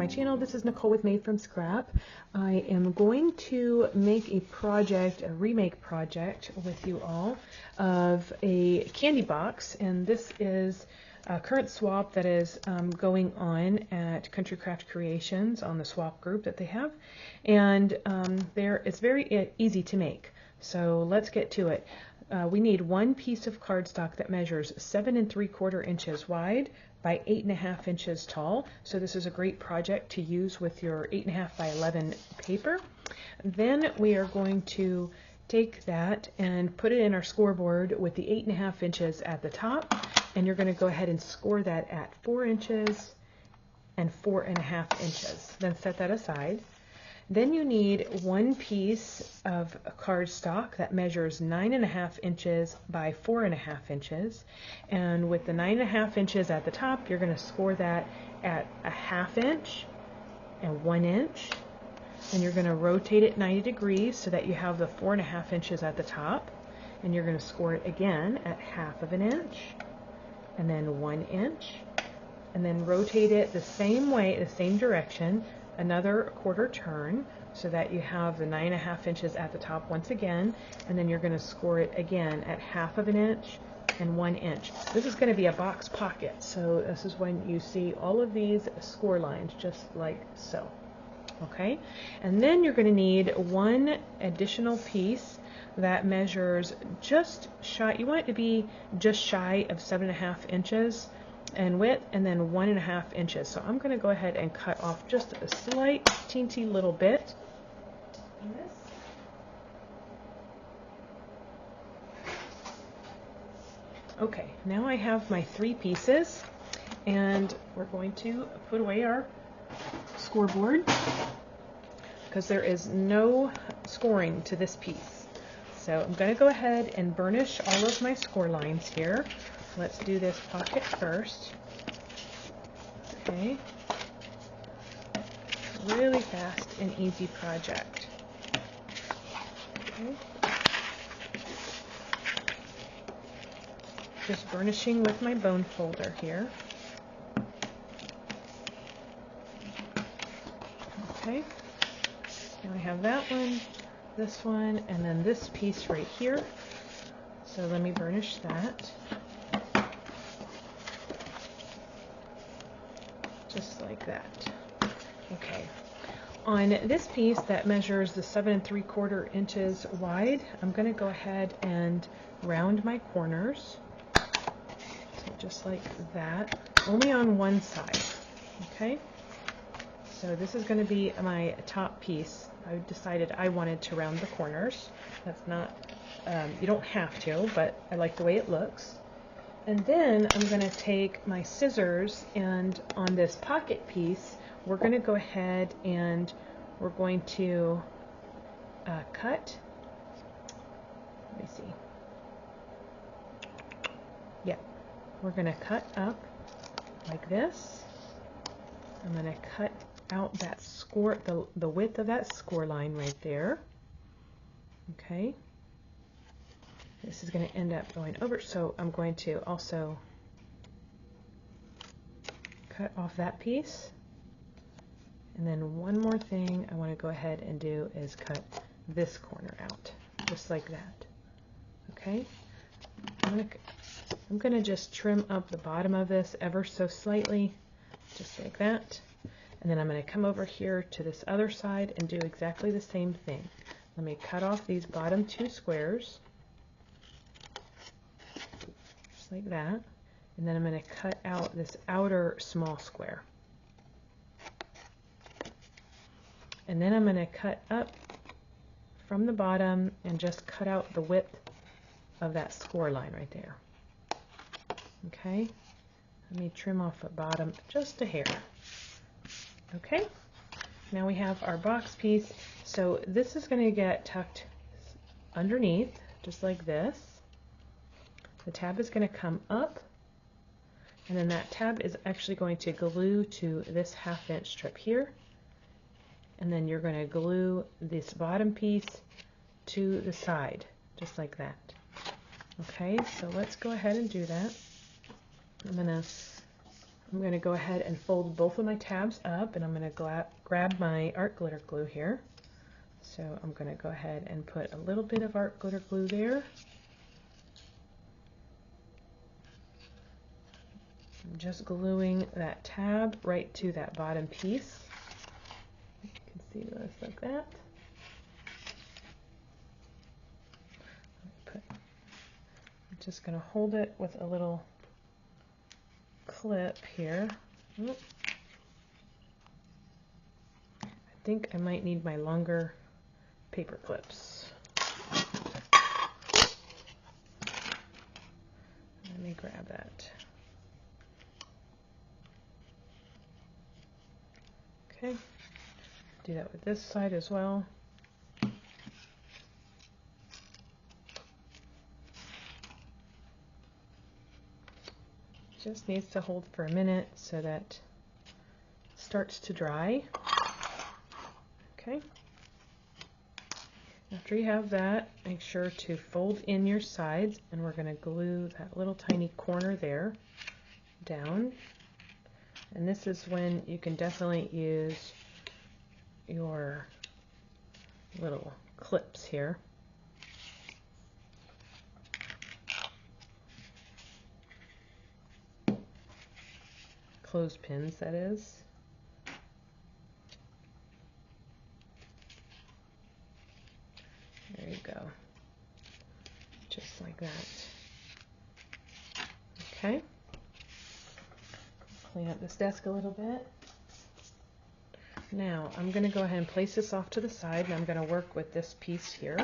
my channel. This is Nicole with Made from Scrap. I am going to make a project, a remake project with you all of a candy box, and this is a current swap that is going on at Country Craft Creations on the swap group that they have, and it's very easy to make. So let's get to it. We need one piece of cardstock that measures 7 3/4 inches wide by 8.5 inches tall. So this is a great project to use with your 8.5 by 11 paper. Then we are going to take that and put it in our scoreboard with the 8.5 inches at the top, and you're going to go ahead and score that at 4 inches and 4.5 inches. Then set that aside. Then you need one piece of cardstock that measures 9.5 inches by 4.5 inches. And with the 9.5 inches at the top, you're going to score that at 1/2 inch and 1 inch. And you're going to rotate it 90 degrees so that you have the 4.5 inches at the top. And you're going to score it again at 1/2 inch and then 1 inch. And then rotate it the same way, the same direction, another 1/4 turn, so that you have the 9.5 inches at the top once again, and then you're going to score it again at 1/2 inch and 1 inch. This is going to be a box pocket, so this is when you see all of these score lines, just like so. Okay, and then you're going to need one additional piece that measures just shy, you want it to be just shy of 7.5 inches and width, and then 1.5 inches. So I'm going to go ahead and cut off just a slight teensy little bit. Okay, now I have my 3 pieces, and we're going to put away our scoreboard because there is no scoring to this piece. So I'm going to go ahead and burnish all of my score lines here. Let's do this pocket first. Okay. Really fast and easy project. Okay. Just burnishing with my bone folder here. Okay. Now I have that one, this one, and then this piece right here. So let me burnish that. Just like that. Okay. On this piece that measures the 7 3/4 inches wide, I'm going to go ahead and round my corners. So just like that, only on one side. Okay. So this is going to be my top piece. I decided I wanted to round the corners. That's not, you don't have to, but I like the way it looks. And then I'm going to take my scissors, and on this pocket piece, we're going to go ahead and we're going to cut. Let me see. Yeah, we're going to cut up like this. I'm going to cut out that score, the width of that score line right there. Okay. This is going to end up going over, so I'm going to also cut off that piece. And then one more thing I want to go ahead and do is cut this corner out, just like that. Okay? I'm going to just trim up the bottom of this ever so slightly, just like that. And then I'm going to come over here to this other side and do exactly the same thing. Let me cut off these bottom 2 squares. Like that, and then I'm going to cut out this outer small square, and then I'm going to cut up from the bottom and just cut out the width of that score line right there. Okay, let me trim off the bottom just a hair. Okay, now we have our box piece. So this is going to get tucked underneath just like this. The tab is going to come up, and then that tab is actually going to glue to this 1/2 inch strip here, and then you're going to glue this bottom piece to the side, just like that. Okay, so let's go ahead and do that. I'm going to I'm going to go ahead and fold both of my tabs up, and I'm going to grab my art glitter glue here. So I'm going to go ahead and put a little bit of art glitter glue there. I'm just gluing that tab right to that bottom piece. You can see this like that. I'm just going to hold it with a little clip here. I think I might need my longer paper clips. Let me grab that. Okay, do that with this side as well. Just needs to hold for a minute so that it starts to dry. Okay. After you have that, make sure to fold in your sides, and we're going to glue that little tiny corner there down. And this is when you can definitely use your little clips here. Clothespins, that is. There you go. Just like that. Okay. Clean up this desk a little bit. Now I'm going to go ahead and place this off to the side, and I'm going to work with this piece here.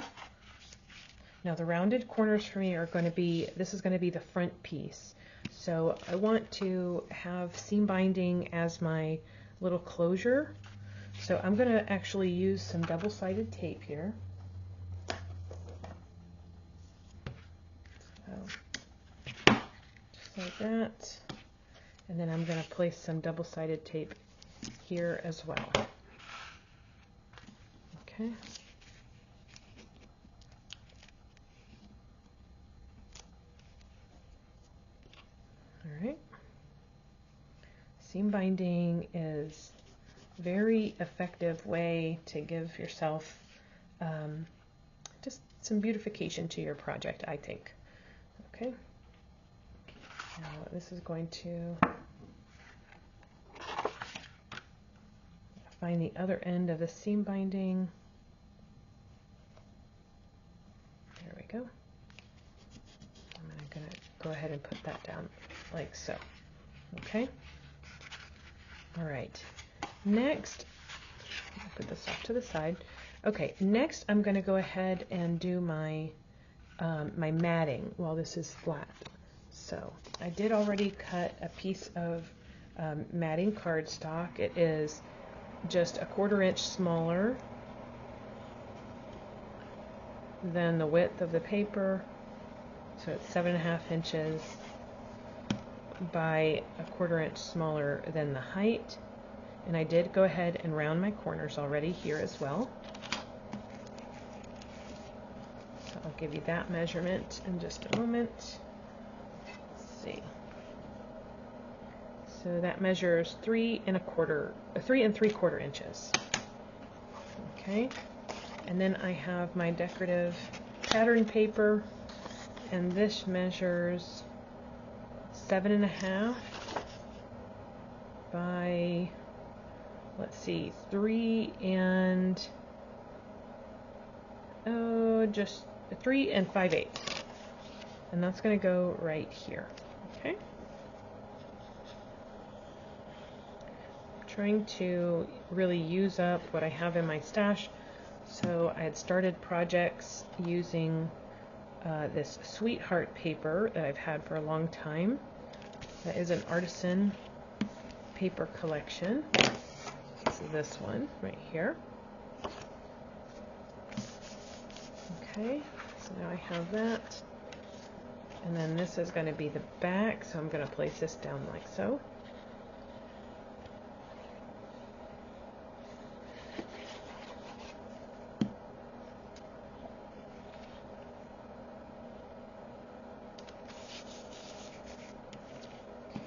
Now the rounded corners for me are going to be, this is going to be the front piece. So I want to have seam binding as my little closure. So I'm going to actually use some double-sided tape here. So, just like that. And then I'm going to place some double-sided tape here as well. Okay. All right. Seam binding is a very effective way to give yourself just some beautification to your project, I think. Okay. Now this is going to find the other end of the seam binding. There we go. I'm going to go ahead and put that down like so. Okay. All right. Next, I'll put this off to the side. Okay. Next, I'm going to go ahead and do my my matting while this is flat. So I did already cut a piece of matting cardstock. It is just a 1/4 inch smaller than the width of the paper. So it's 7.5 inches by a 1/4 inch smaller than the height. And I did go ahead and round my corners already here as well. So I'll give you that measurement in just a moment. Let's see. So that measures 3 3¾ inches. Okay. And then I have my decorative pattern paper, and this measures 7.5 by, let's see, 3 and just 3 5/8, and that's going to go right here. Okay. Trying to really use up what I have in my stash. So I had started projects using this Sweetheart paper that I've had for a long time. That is an artisan paper collection. This is this one right here. Okay, so now I have that. And then this is going to be the back, so I'm going to place this down like so.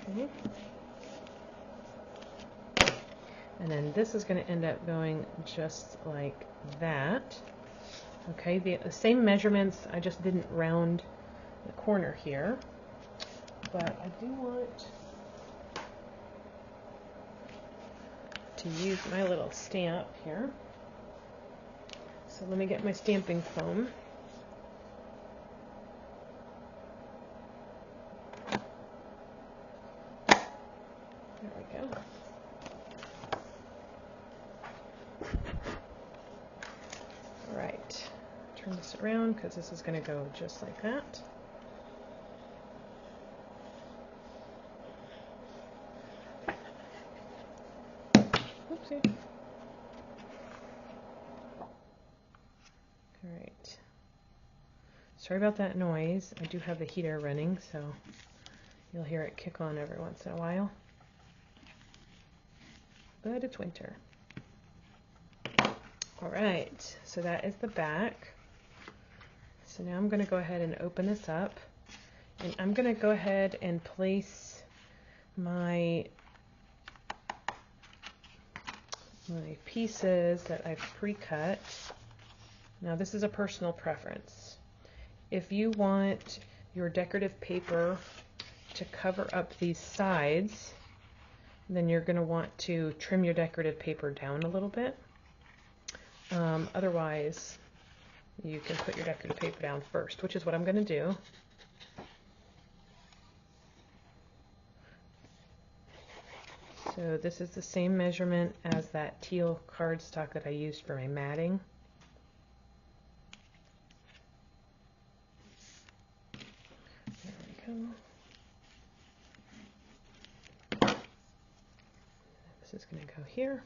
Okay. And then this is going to end up going just like that. Okay, the same measurements, I just didn't round the corner here. But I do want to use my little stamp here. So let me get my stamping foam. There we go. All right, turn this around because this is going to go just like that. Oopsie. All right. Sorry about that noise. I do have the heater running, so you'll hear it kick on every once in a while. But it's winter. All right, so that is the back. So now I'm going to go ahead and open this up, and I'm going to go ahead and place my pieces that I've pre-cut. Now this is a personal preference. If you want your decorative paper to cover up these sides, then you're going to want to trim your decorative paper down a little bit. Otherwise, you can put your decorative paper down first, which is what I'm going to do. So this is the same measurement as that teal cardstock that I used for my matting. There we go. This is going to go here.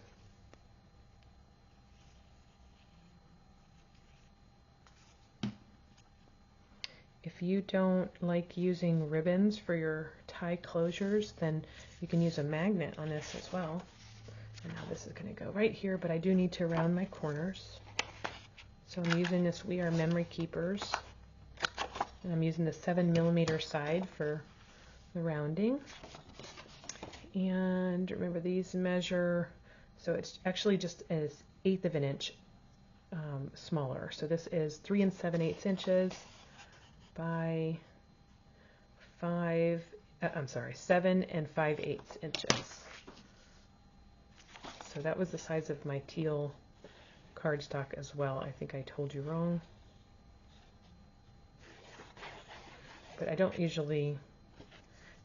If you don't like using ribbons for your tie closures, then you can use a magnet on this as well. And now this is going to go right here, but I do need to round my corners. So I'm using this We Are Memory Keepers, and I'm using the 7mm side for the rounding. And remember, these measure, so it's actually just an 1/8 of an inch smaller. So this is 3 7/8 inches by 7 5/8 inches. So that was the size of my teal cardstock as well. I think I told you wrong. But I don't usually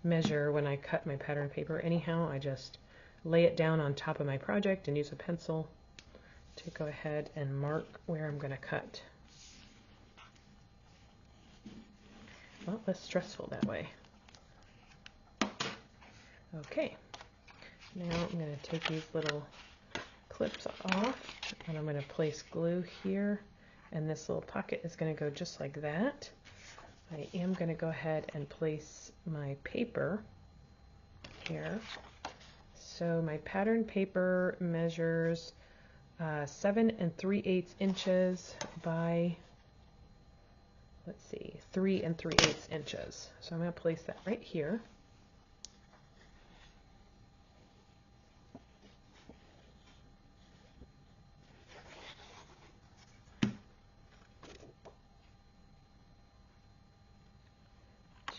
measure when I cut my pattern paper anyhow. I just lay it down on top of my project and use a pencil to go ahead and mark where I'm going to cut. Well, less stressful that way. Okay, now I'm going to take these little clips off, and I'm going to place glue here, and this little pocket is going to go just like that. I am going to go ahead and place my paper here. So my pattern paper measures 7 3/8 inches by, let's see, 3 3/8 inches. So I'm going to place that right here.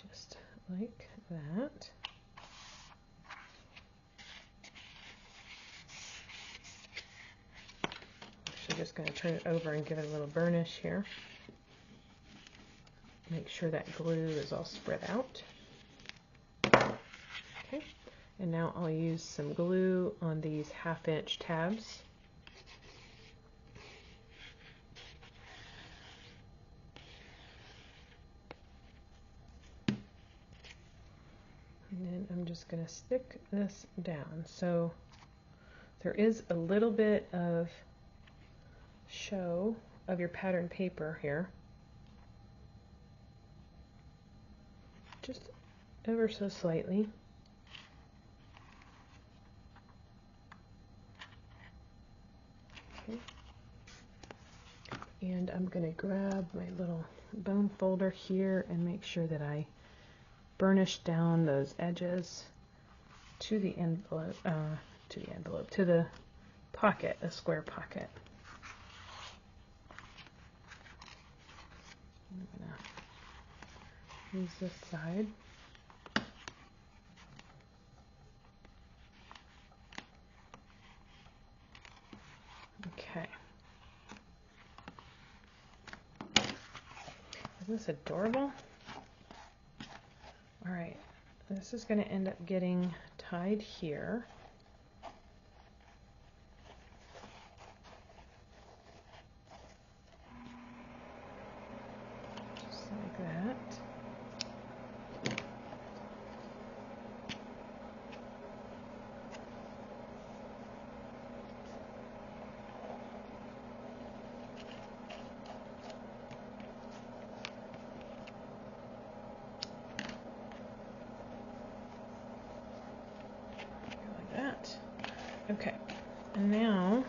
Just like that. I'm just going to turn it over and give it a little burnish here. Make sure that glue is all spread out. Okay, and now I'll use some glue on these 1/2 inch tabs. And then I'm just going to stick this down. So there is a little bit of show of your pattern paper here. Just ever so slightly. Okay. And I'm going to grab my little bone folder here and make sure that I burnish down those edges to the envelope, to the pocket, a square pocket. I'm gonna use this side. Okay. Isn't this adorable? All right, this is going to end up getting tied here. Just like that. Okay, and now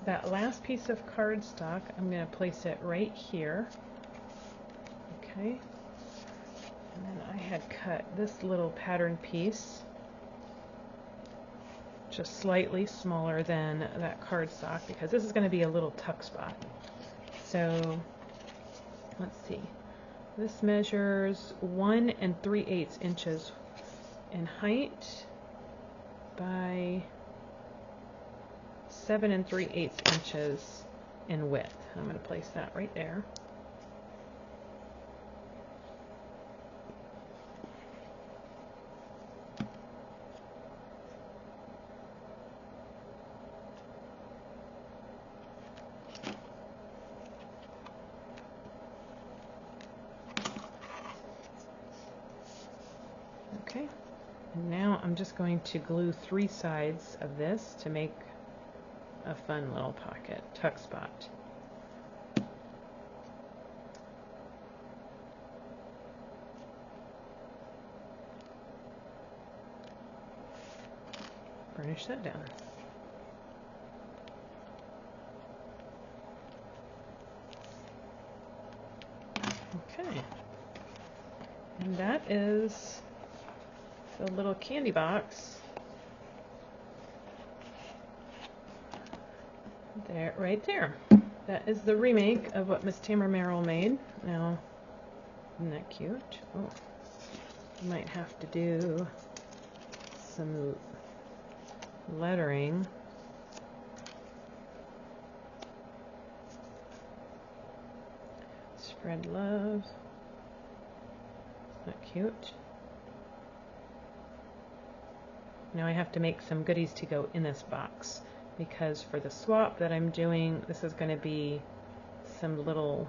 that last piece of cardstock, I'm going to place it right here. Okay, and then I had cut this little pattern piece just slightly smaller than that cardstock because this is going to be a little tuck spot. So let's see, this measures 1 3/8 inches in height by 7 3/8 inches in width. I'm going to place that right there. Okay. And now I'm just going to glue 3 sides of this to make a fun little pocket tuck spot. Burnish that down. Okay. And that is the little candy box there, right there. That is the remake of what Miss Tamara Merrill made. Now, isn't that cute? Oh, you might have to do some lettering. Spread love. Isn't that cute? Now I have to make some goodies to go in this box because for the swap that I'm doing, this is going to be some little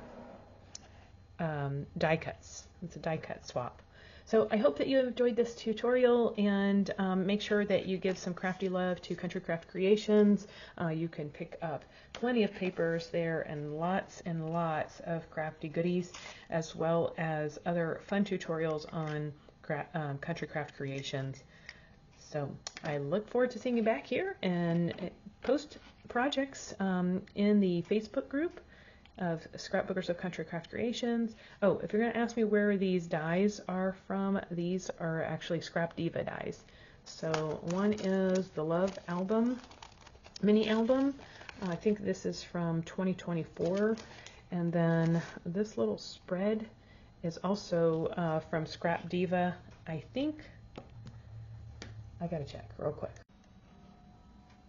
die cuts. It's a die cut swap. So I hope that you enjoyed this tutorial, and make sure that you give some crafty love to Country Craft Creations. You can pick up plenty of papers there and lots of crafty goodies, as well as other fun tutorials on Country Craft Creations. So I look forward to seeing you back here and post projects in the Facebook group of Scrapbookers of Country Craft Creations. Oh, if you're going to ask me where these dies are from, these are actually Scrap Diva dies. So one is the Love album, mini album. I think this is from 2024. And then this little spread is also from Scrap Diva. I think, I gotta check real quick.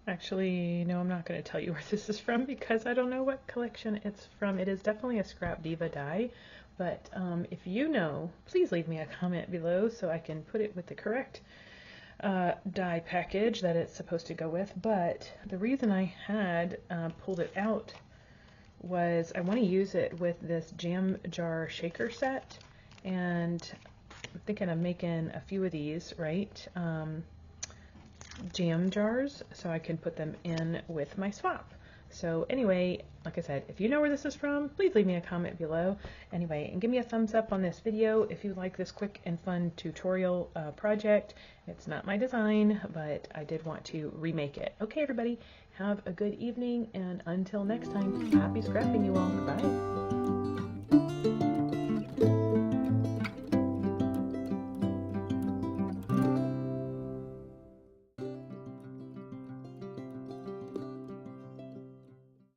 Actually, no, I'm not going to tell you where this is from because I don't know what collection it's from. It is definitely a Scrap Diva die, but if you know, please leave me a comment below so I can put it with the correct die package that it's supposed to go with. But the reason I had pulled it out was I want to use it with this jam jar shaker set, and I'm thinking of making a few of these, right? Jam jars so I can put them in with my swap. So anyway, like I said, if you know where this is from, please leave me a comment below. Anyway, and give me a thumbs up on this video if you like this quick and fun tutorial project. It's not my design, but I did want to remake it. Okay, everybody, have a good evening, and until next time, happy scrapping, you all. Bye.